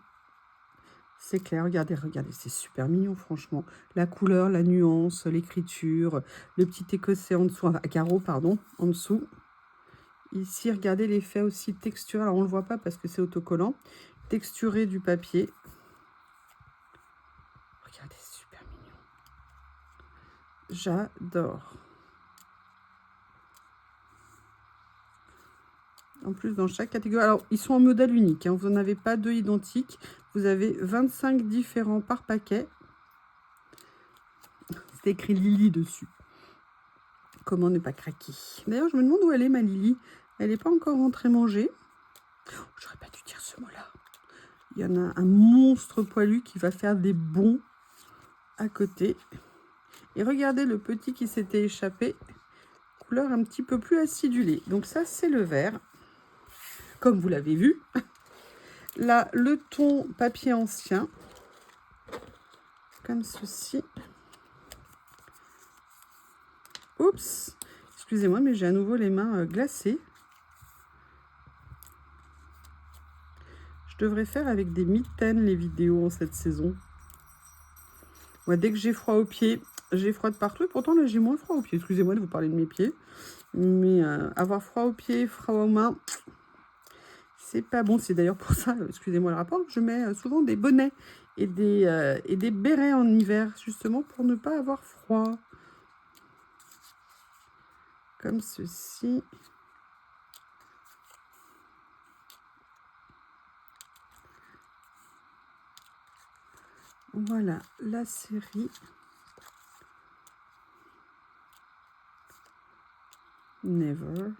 C'est clair, regardez, regardez, c'est super mignon, franchement. La couleur, la nuance, l'écriture, le petit écossais en dessous, enfin, carreau, pardon, en dessous. Ici, regardez l'effet aussi texturé. Alors, on ne le voit pas parce que c'est autocollant. Texturé du papier. Regardez, super mignon. J'adore. En plus, dans chaque catégorie... Alors, ils sont en modèle unique. Hein, vous n'en avez pas deux identiques. Vous avez 25 différents par paquet. C'est écrit Lily dessus. Comment ne pas craquer? D'ailleurs, je me demande où elle est, ma Lily. Elle n'est pas encore rentrée manger. Oh, j'aurais pas dû dire ce mot-là. Il y en a un monstre poilu qui va faire des bonds à côté. Et regardez le petit qui s'était échappé. Couleur un petit peu plus acidulée. Donc ça, c'est le vert. Comme vous l'avez vu. Là, le ton papier ancien. Comme ceci. Oups. Excusez-moi, mais j'ai à nouveau les mains glacées. Je devrais faire avec des mitaines les vidéos en cette saison. Moi, dès que j'ai froid aux pieds, j'ai froid de partout. Et pourtant, là, j'ai moins froid aux pieds. Excusez-moi de vous parler de mes pieds. Mais avoir froid aux pieds, froid aux mains, c'est pas bon. C'est d'ailleurs pour ça, excusez-moi le rapport, que je mets souvent des bonnets et des bérets en hiver, justement pour ne pas avoir froid. Comme ceci. Voilà la série. Never.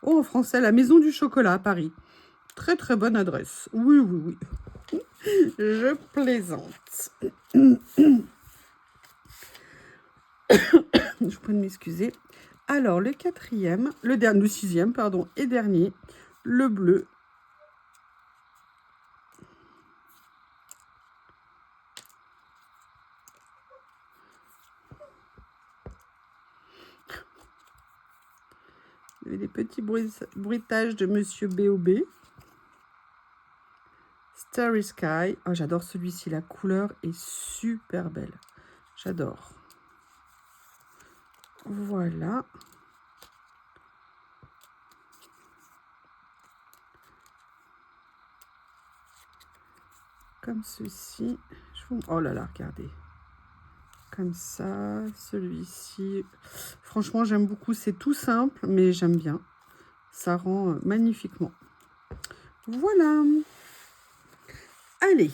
Oh, en français, la Maison du Chocolat à Paris. Très très bonne adresse. Oui, oui, oui. Je plaisante. Je vous prie de m'excuser. Alors, le quatrième, le sixième, pardon, et dernier, le bleu. Il y avait des petits bruitages de Monsieur B.O.B. Starry Sky. Oh, j'adore celui-ci. La couleur est super belle. J'adore. Voilà. Comme ceci. Oh là là, regardez. Comme ça. Celui-ci. Franchement, j'aime beaucoup. C'est tout simple, mais j'aime bien. Ça rend magnifiquement. Voilà. Allez,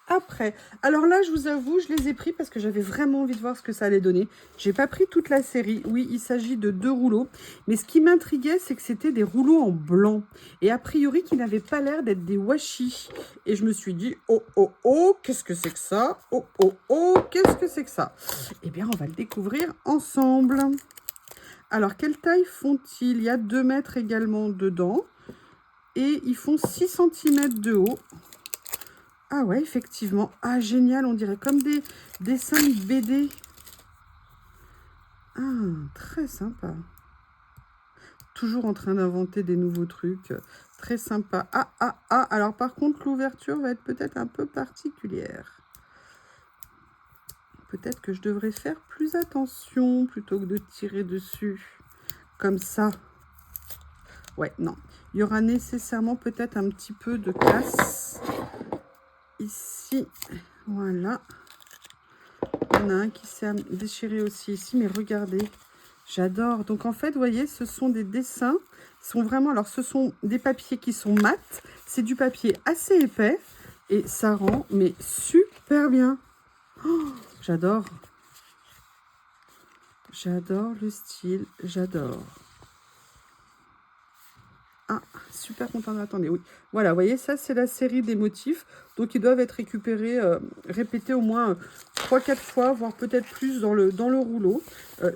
après. Alors là, je vous avoue, je les ai pris parce que j'avais vraiment envie de voir ce que ça allait donner. J'ai pas pris toute la série. Oui, il s'agit de 2 rouleaux. Mais ce qui m'intriguait, c'est que c'était des rouleaux en blanc. Et a priori, qui n'avaient pas l'air d'être des washi. Et je me suis dit, oh, oh, oh, qu'est-ce que c'est que ça? Oh, oh, oh, qu'est-ce que c'est que ça? Eh bien, on va le découvrir ensemble. Alors, quelle taille font-ils? Il y a 2 mètres également dedans. Et ils font 6 cm de haut. Ah ouais, effectivement. Ah, génial, on dirait comme des dessins de BD. Ah, très sympa. Toujours en train d'inventer des nouveaux trucs. Très sympa. Ah, ah, ah. Alors, par contre, l'ouverture va être peut-être un peu particulière. Peut-être que je devrais faire plus attention plutôt que de tirer dessus. Comme ça. Ouais, non. Il y aura nécessairement peut-être un petit peu de casse. Ici, voilà. Il y en a un qui s'est déchiré aussi ici, mais regardez, j'adore. Donc en fait, vous voyez, ce sont des dessins, sont vraiment, alors ce sont des papiers qui sont mat, c'est du papier assez épais, et ça rend, mais super bien. Oh, j'adore. J'adore le style, j'adore. Ah, super content. Attendez, oui. Voilà, vous voyez, ça, c'est la série des motifs. Donc, ils doivent être récupérés, répétés au moins 3-4 fois, voire peut-être plus dans le rouleau.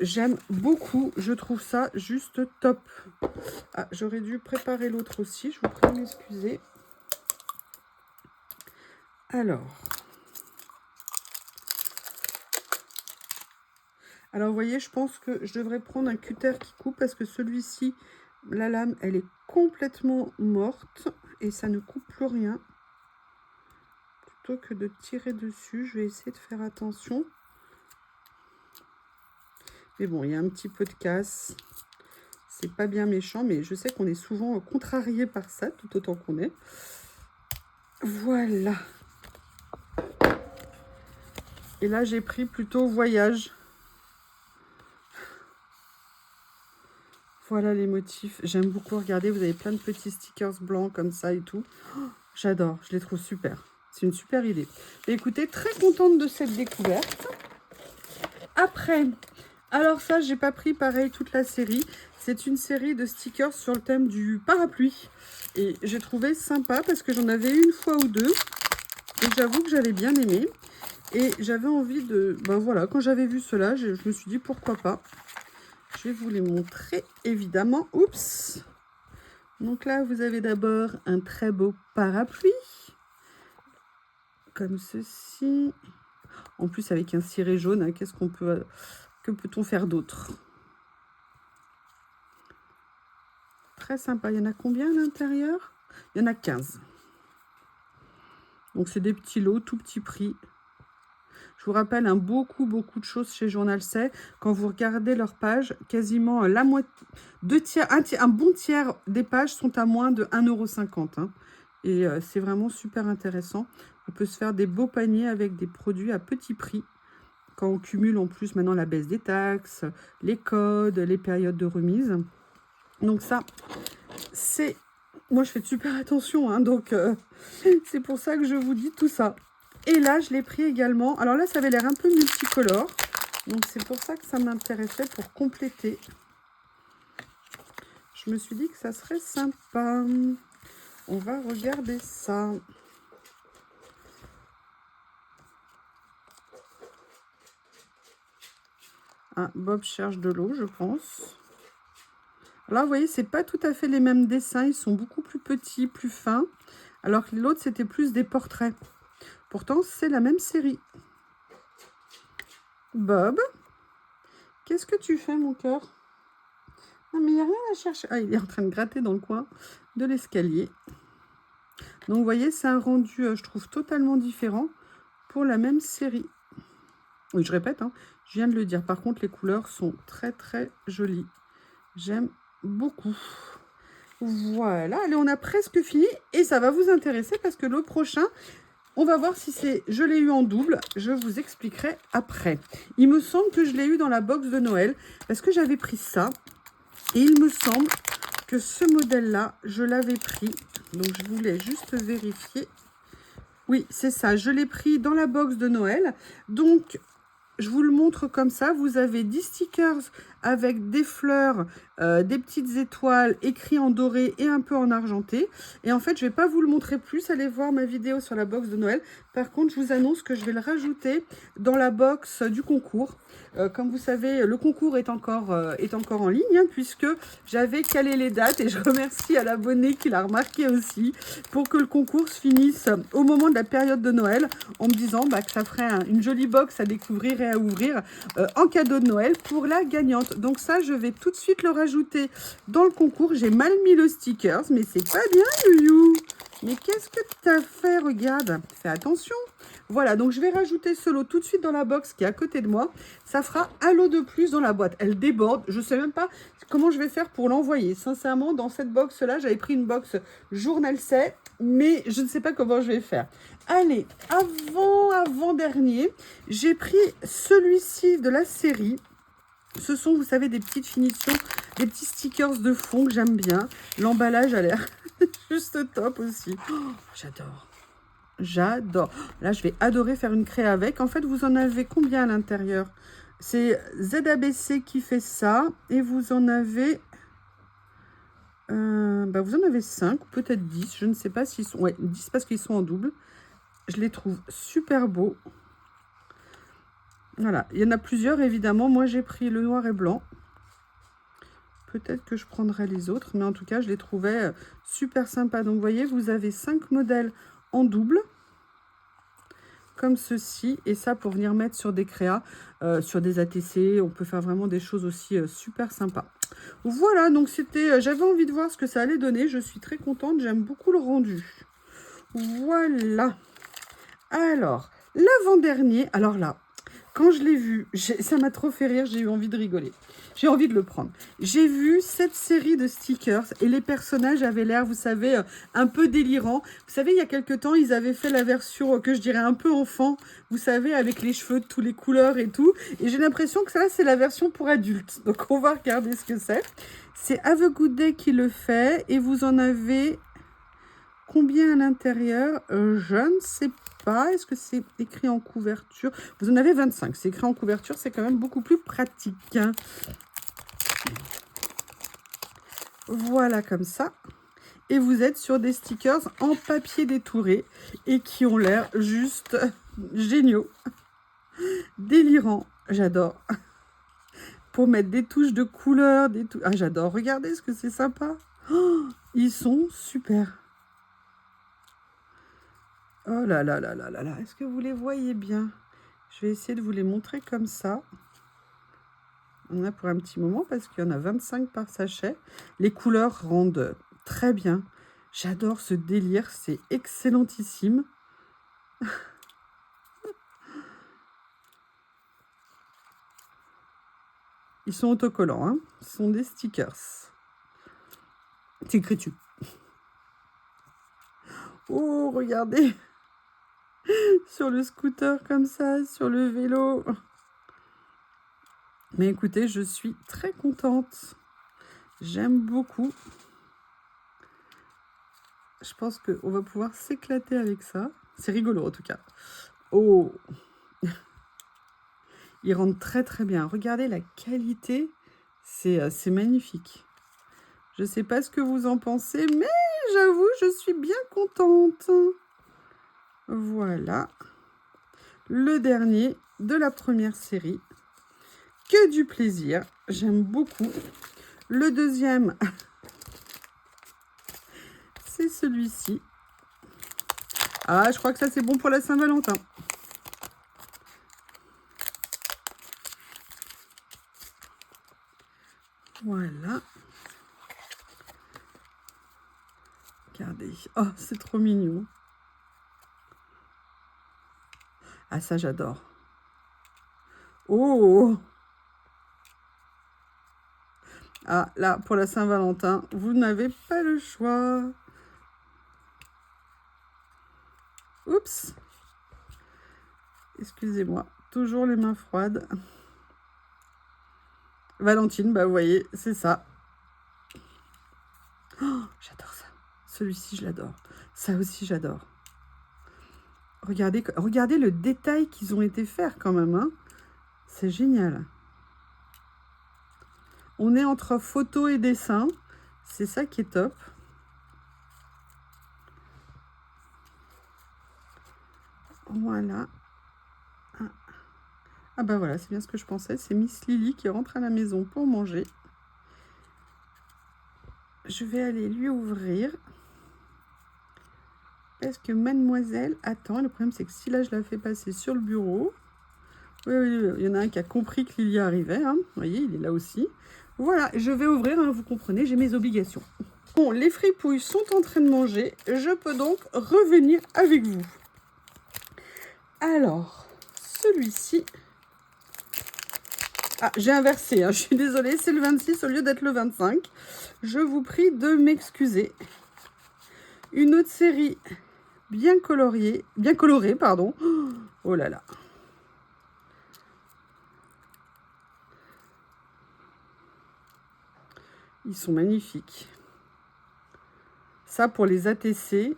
J'aime beaucoup. Je trouve ça juste top. Ah, j'aurais dû préparer l'autre aussi. Je vous prie de m'excuser. Alors, vous voyez, je pense que je devrais prendre un cutter qui coupe parce que celui-ci, la lame, elle est complètement morte et ça ne coupe plus rien. Plutôt que de tirer dessus, je vais essayer de faire attention. Mais bon, il y a un petit peu de casse. C'est pas bien méchant, mais je sais qu'on est souvent contrarié par ça, tout autant qu'on est. Voilà. Et là, j'ai pris plutôt voyage. Voilà les motifs. J'aime beaucoup regarder. Vous avez plein de petits stickers blancs comme ça et tout. Oh, j'adore. Je les trouve super. C'est une super idée. Et écoutez, très contente de cette découverte. Après, alors ça, j'ai pas pris pareil toute la série. C'est une série de stickers sur le thème du parapluie. Et j'ai trouvé sympa parce que j'en avais une fois ou deux. Et j'avoue que j'avais bien aimé. Et j'avais envie de... Ben voilà, quand j'avais vu cela, je me suis dit pourquoi pas. Je vais vous les montrer, évidemment. Oups! Donc là, vous avez d'abord un très beau parapluie. Comme ceci. En plus, avec un ciré jaune, hein, qu'est-ce qu'on peut... Que peut-on faire d'autre? Très sympa. Il y en a combien à l'intérieur? Il y en a 15. Donc, c'est des petits lots, tout petit prix. Je vous rappelle, hein, beaucoup de choses chez Journal C. Quand vous regardez leur page, quasiment la moitié, un bon tiers des pages sont à moins de 1,50 €. Hein. Et c'est vraiment super intéressant. On peut se faire des beaux paniers avec des produits à petit prix. Quand on cumule en plus maintenant la baisse des taxes, les codes, les périodes de remise. Donc ça, c'est... Moi, je fais super attention, hein, donc c'est pour ça que je vous dis tout ça. Et là, je l'ai pris également. Alors là, ça avait l'air un peu multicolore. Donc, c'est pour ça que ça m'intéressait pour compléter. Je me suis dit que ça serait sympa. On va regarder ça. Ah, Bob cherche de l'eau, je pense. Là, vous voyez, c'est pas tout à fait les mêmes dessins. Ils sont beaucoup plus petits, plus fins. Alors que l'autre, c'était plus des portraits. Pourtant, c'est la même série. Bob, qu'est-ce que tu fais, mon cœur? Non, mais il n'y a rien à chercher. Ah, il est en train de gratter dans le coin de l'escalier. Donc, vous voyez, c'est un rendu, je trouve, totalement différent pour la même série. Oui, je répète, hein, je viens de le dire. Par contre, les couleurs sont très jolies. J'aime beaucoup. Voilà, allez, on a presque fini et ça va vous intéresser parce que le prochain, on va voir si c'est... Je l'ai eu en double, je vous expliquerai après. Il me semble que je l'ai eu dans la box de Noël parce que j'avais pris ça. Et il me semble que ce modèle-là, je l'avais pris. Donc, je voulais juste vérifier. Oui, c'est ça, je l'ai pris dans la box de Noël. Donc, je vous le montre comme ça. Vous avez 10 stickers avec des fleurs, des petites étoiles écrits en doré et un peu en argenté. Et en fait, je ne vais pas vous le montrer plus. Allez voir ma vidéo sur la box de Noël. Par contre, je vous annonce que je vais le rajouter dans la box du concours. Comme vous savez, le concours est encore en ligne, hein, puisque j'avais calé les dates. Et je remercie à l'abonné qui l'a remarqué aussi, pour que le concours se finisse au moment de la période de Noël, en me disant que ça ferait une jolie box à découvrir et à ouvrir en cadeau de Noël pour la gagnante. Donc ça, je vais tout de suite le rajouter dans le concours. J'ai mal mis le stickers, mais c'est pas bien, Youyou. Mais qu'est-ce que tu as fait? Regarde, fais attention. Voilà, donc je vais rajouter ce lot tout de suite dans la box qui est à côté de moi. Ça fera un lot de plus dans la boîte. Elle déborde. Je ne sais même pas comment je vais faire pour l'envoyer. Sincèrement, dans cette box-là, j'avais pris une box Journal C, mais je ne sais pas comment je vais faire. Allez, avant-dernier, j'ai pris celui-ci de la série. Ce sont, vous savez, des petites finitions, des petits stickers de fond que j'aime bien. L'emballage a l'air juste top aussi. Oh, j'adore. J'adore. Là, je vais adorer faire une créa avec. En fait, vous en avez combien à l'intérieur? C'est ZABC qui fait ça. Et vous en avez... vous en avez 5, peut-être 10. Je ne sais pas s'ils sont... Ouais, 10 parce qu'ils sont en double. Je les trouve super beaux. Voilà, il y en a plusieurs, évidemment. Moi, j'ai pris le noir et blanc. Peut-être que je prendrai les autres, mais en tout cas, je les trouvais super sympas. Donc, vous voyez, vous avez 5 modèles en double, comme ceci. Et ça, pour venir mettre sur des créas, sur des ATC, on peut faire vraiment des choses aussi super sympas. Voilà, donc c'était, j'avais envie de voir ce que ça allait donner. Je suis très contente, j'aime beaucoup le rendu. Voilà. Alors, l'avant-dernier, alors là, quand je l'ai vu, ça m'a trop fait rire, j'ai eu envie de rigoler. J'ai envie de le prendre. J'ai vu cette série de stickers et les personnages avaient l'air, vous savez, un peu délirants. Vous savez, il y a quelques temps, ils avaient fait la version que je dirais un peu enfant, vous savez, avec les cheveux de toutes les couleurs et tout. Et j'ai l'impression que ça, c'est la version pour adultes. Donc, on va regarder ce que c'est. C'est Have a Good Day qui le fait et vous en avez... Combien à l'intérieur? Je ne sais pas. Est-ce que c'est écrit en couverture? Vous en avez 25. C'est écrit en couverture, c'est quand même beaucoup plus pratique. Hein. Voilà, comme ça. Et vous êtes sur des stickers en papier détouré et qui ont l'air juste géniaux. Délirants. J'adore. Pour mettre des touches de couleur. Ah, j'adore. Regardez ce que c'est sympa. Oh, ils sont super. Oh là là là là là là, est-ce que vous les voyez bien? Je vais essayer de vous les montrer comme ça. On en a pour un petit moment parce qu'il y en a 25 par sachet. Les couleurs rendent très bien. J'adore ce délire, c'est excellentissime. Ils sont autocollants, hein. Ce sont des stickers. C'est écrit dessus. Oh, regardez! Sur le scooter comme ça, sur le vélo. Mais écoutez, je suis très contente. J'aime beaucoup. Je pense qu'on va pouvoir s'éclater avec ça. C'est rigolo en tout cas. Oh! Ils rendent très très bien. Regardez la qualité. C'est magnifique. Je ne sais pas ce que vous en pensez, mais j'avoue, je suis bien contente. Voilà. Le dernier de la première série. Que du plaisir. J'aime beaucoup. Le deuxième, c'est celui-ci. Ah, je crois que ça, c'est bon pour la Saint-Valentin. Voilà. Regardez. Oh, c'est trop mignon. Ah, ça, j'adore. Oh! Ah, là, pour la Saint-Valentin, vous n'avez pas le choix. Oups! Excusez-moi. Toujours les mains froides. Valentine, bah vous voyez, c'est ça. Oh, j'adore ça. Celui-ci, je l'adore. Ça aussi, j'adore. Regardez, regardez le détail qu'ils ont été faire quand même. Hein. C'est génial. On est entre photo et dessin. C'est ça qui est top. Voilà. Ah bah voilà, c'est bien ce que je pensais. C'est Miss Lily qui rentre à la maison pour manger. Je vais aller lui ouvrir. Parce que mademoiselle attend. Le problème, c'est que si là, je la fais passer sur le bureau... Oui, il y en a un qui a compris que Lily arrivait. Hein. Vous voyez, il est là aussi. Voilà, je vais ouvrir, hein, vous comprenez, j'ai mes obligations. Bon, les fripouilles sont en train de manger. Je peux donc revenir avec vous. Alors, celui-ci... Ah, j'ai inversé, hein, je suis désolée, c'est le 26 au lieu d'être le 25. Je vous prie de m'excuser. Une autre série bien colorée, pardon. Oh là là. Ils sont magnifiques. Ça, pour les ATC, et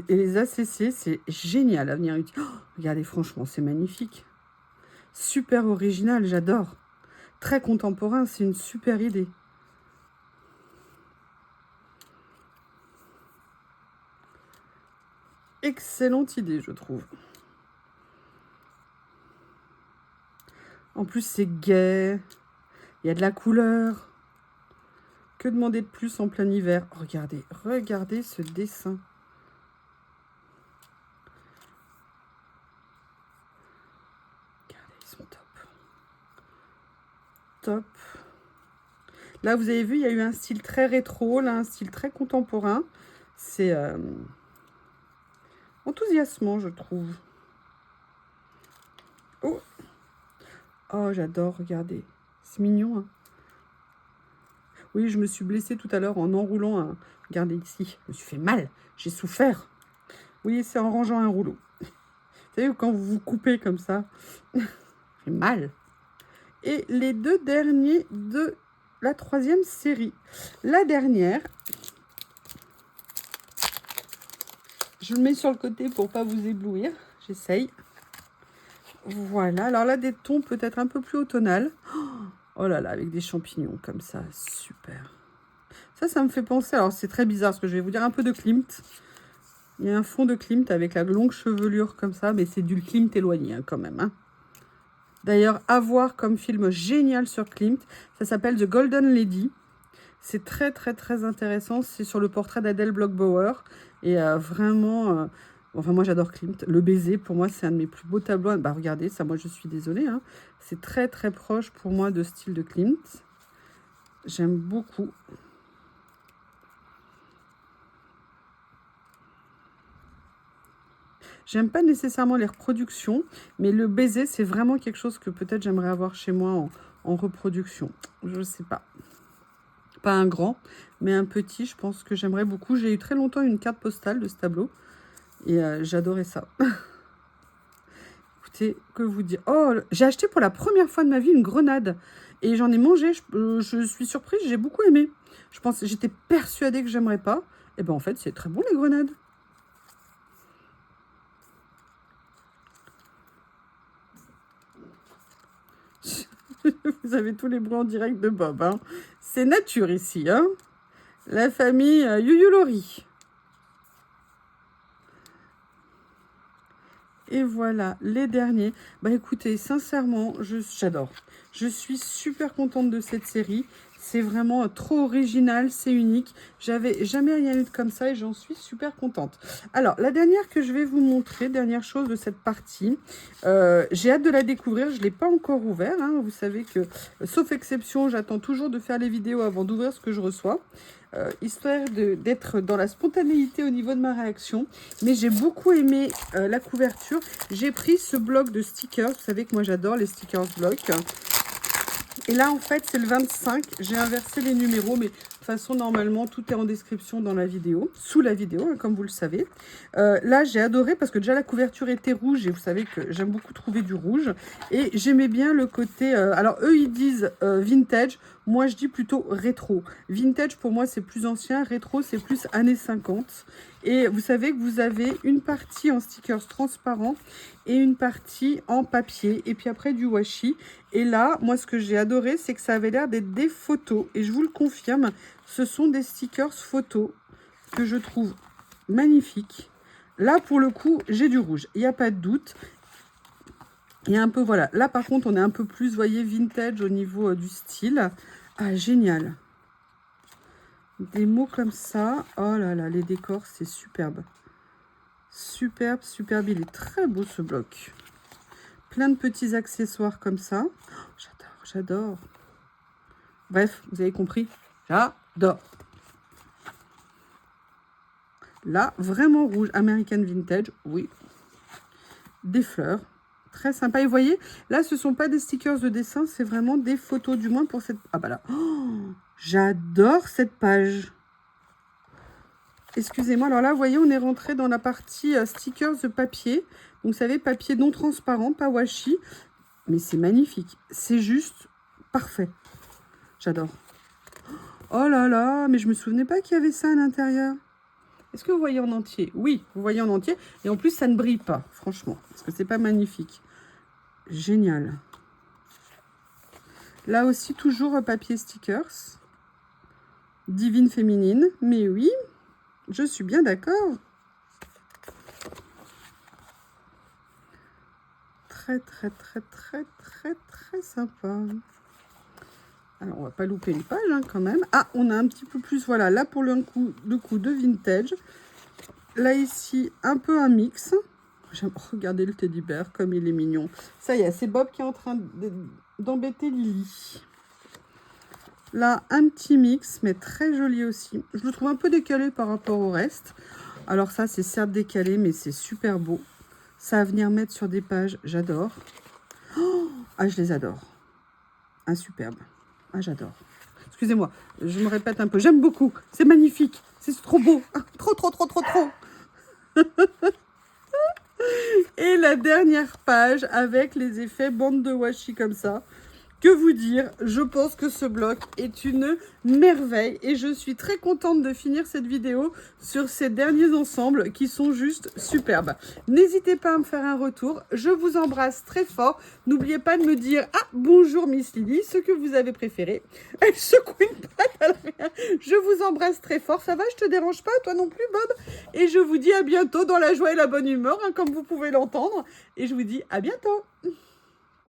les ACC, c'est génial à venir utiliser. Oh, regardez, franchement, c'est magnifique. Super original, j'adore. Très contemporain, c'est une super idée. Excellente idée, je trouve. En plus, c'est gai. Il y a de la couleur. Que demander de plus en plein hiver? Regardez, regardez ce dessin. Regardez, ils sont top. Top. Là, vous avez vu, il y a eu un style très rétro, là, un style très contemporain. C'est enthousiasmant, je trouve. Oh, oh, j'adore, regardez. C'est mignon, hein. Oui, je me suis blessée tout à l'heure en enroulant un... Regardez ici, je me suis fait mal, j'ai souffert. Oui, c'est en rangeant un rouleau. Vous savez, quand vous vous coupez comme ça, ça fait mal. Et les deux derniers de la 3e série. La dernière, je le mets sur le côté pour pas vous éblouir. J'essaye. Voilà, alors là, des tons peut-être un peu plus automnal. Oh là là, avec des champignons comme ça, super. Ça me fait penser, alors c'est très bizarre, parce que je vais vous dire un peu de Klimt. Il y a un fond de Klimt avec la longue chevelure comme ça, mais c'est du Klimt éloigné hein, quand même. Hein. D'ailleurs, à voir comme film génial sur Klimt, ça s'appelle The Golden Lady. C'est très très très intéressant, c'est sur le portrait d'Adèle Bloch-Bauer. Et vraiment... Enfin, moi, j'adore Klimt. Le baiser, pour moi, c'est un de mes plus beaux tableaux. Bah, regardez, ça, moi, je suis désolée. Hein. C'est très, très proche, pour moi, de style de Klimt. J'aime beaucoup. J'aime pas nécessairement les reproductions, mais le baiser, c'est vraiment quelque chose que peut-être j'aimerais avoir chez moi en reproduction. Je sais pas. Pas un grand, mais un petit, je pense que j'aimerais beaucoup. J'ai eu très longtemps une carte postale de ce tableau. Et j'adorais ça. Écoutez, que vous dire. Oh, j'ai acheté pour la première fois de ma vie une grenade. Et j'en ai mangé. Je suis surprise, j'ai beaucoup aimé. J'étais persuadée que j'aimerais pas. Et ben en fait, c'est très bon les grenades. Vous avez tous les bruits en direct de Bob. Hein. C'est nature ici. Hein. La famille Yuyulori. Et voilà, les derniers. Bah écoutez, sincèrement, j'adore. Je suis super contente de cette série. C'est vraiment trop original, c'est unique. J'avais jamais rien eu de comme ça et j'en suis super contente. Alors, la dernière que je vais vous montrer, dernière chose de cette partie, j'ai hâte de la découvrir. Je ne l'ai pas encore ouvert. Hein. Vous savez que, sauf exception, j'attends toujours de faire les vidéos avant d'ouvrir ce que je reçois. Histoire d'être dans la spontanéité au niveau de ma réaction. Mais j'ai beaucoup aimé la couverture. J'ai pris ce bloc de stickers. Vous savez que moi j'adore les stickers blocs. Et là en fait c'est le 25. J'ai inversé les numéros. Mais de toute façon normalement tout est en description dans la vidéo. Sous la vidéo hein, comme vous le savez. Là j'ai adoré parce que déjà la couverture était rouge. Et vous savez que j'aime beaucoup trouver du rouge. Et j'aimais bien le côté... alors eux ils disent vintage. Moi, je dis plutôt rétro. Vintage, pour moi, c'est plus ancien. Rétro, c'est plus années 50. Et vous savez que vous avez une partie en stickers transparents et une partie en papier. Et puis après, du washi. Et là, moi, ce que j'ai adoré, c'est que ça avait l'air d'être des photos. Et je vous le confirme, ce sont des stickers photos que je trouve magnifiques. Là, pour le coup, j'ai du rouge. Il n'y a pas de doute. Il y a un peu, voilà. Là, par contre, on est un peu plus, vous voyez, vintage au niveau du style. Ah, génial. Des mots comme ça. Oh là là, les décors, c'est superbe. Superbe, superbe. Il est très beau, ce bloc. Plein de petits accessoires comme ça. Oh, j'adore, j'adore. Bref, vous avez compris. J'adore. Là, vraiment rouge. American Vintage, oui. Des fleurs. Très sympa. Et vous voyez, là, ce ne sont pas des stickers de dessin, c'est vraiment des photos, du moins pour cette... Ah bah là, oh, j'adore cette page. Excusez-moi, alors là, vous voyez, on est rentré dans la partie stickers de papier. Donc, vous savez, papier non transparent, pas washi. Mais c'est magnifique. C'est juste parfait. J'adore. Oh là là, mais je me souvenais pas qu'il y avait ça à l'intérieur. Est-ce que vous voyez en entier? Oui, vous voyez en entier. Et en plus, ça ne brille pas, franchement. Parce que c'est pas magnifique. génial. Là aussi, toujours papier stickers. Divine féminine. Mais oui, je suis bien d'accord. Très, très, très, très, très, très sympa. Alors, on va pas louper une page hein, quand même. Ah, on a un petit peu plus, voilà, là pour le coup de vintage. Là, ici, un peu un mix. J'aime regarder le teddy bear comme il est mignon. Ça y est, c'est Bob qui est en train d'embêter Lily. Là, un petit mix, mais très joli aussi. Je le trouve un peu décalé par rapport au reste. Alors ça, c'est certes décalé, mais c'est super beau. Ça à venir mettre sur des pages, j'adore. Oh, ah, je les adore. Ah, superbe. Ah, j'adore. Excusez-moi, je me répète un peu. J'aime beaucoup. C'est magnifique. C'est trop beau. Ah, trop, trop, trop, trop, trop. Et la dernière page avec les effets bande de washi comme ça. Que vous dire, je pense que ce bloc est une merveille et je suis très contente de finir cette vidéo sur ces derniers ensembles qui sont juste superbes. N'hésitez pas à me faire un retour, je vous embrasse très fort. N'oubliez pas de me dire « Ah, bonjour Miss Lily, ce que vous avez préféré. » Elle secoue une patte à l'arrière. Je vous embrasse très fort, ça va, je te dérange pas, toi non plus Bob? Et je vous dis à bientôt dans la joie et la bonne humeur, hein, comme vous pouvez l'entendre. Et je vous dis à bientôt.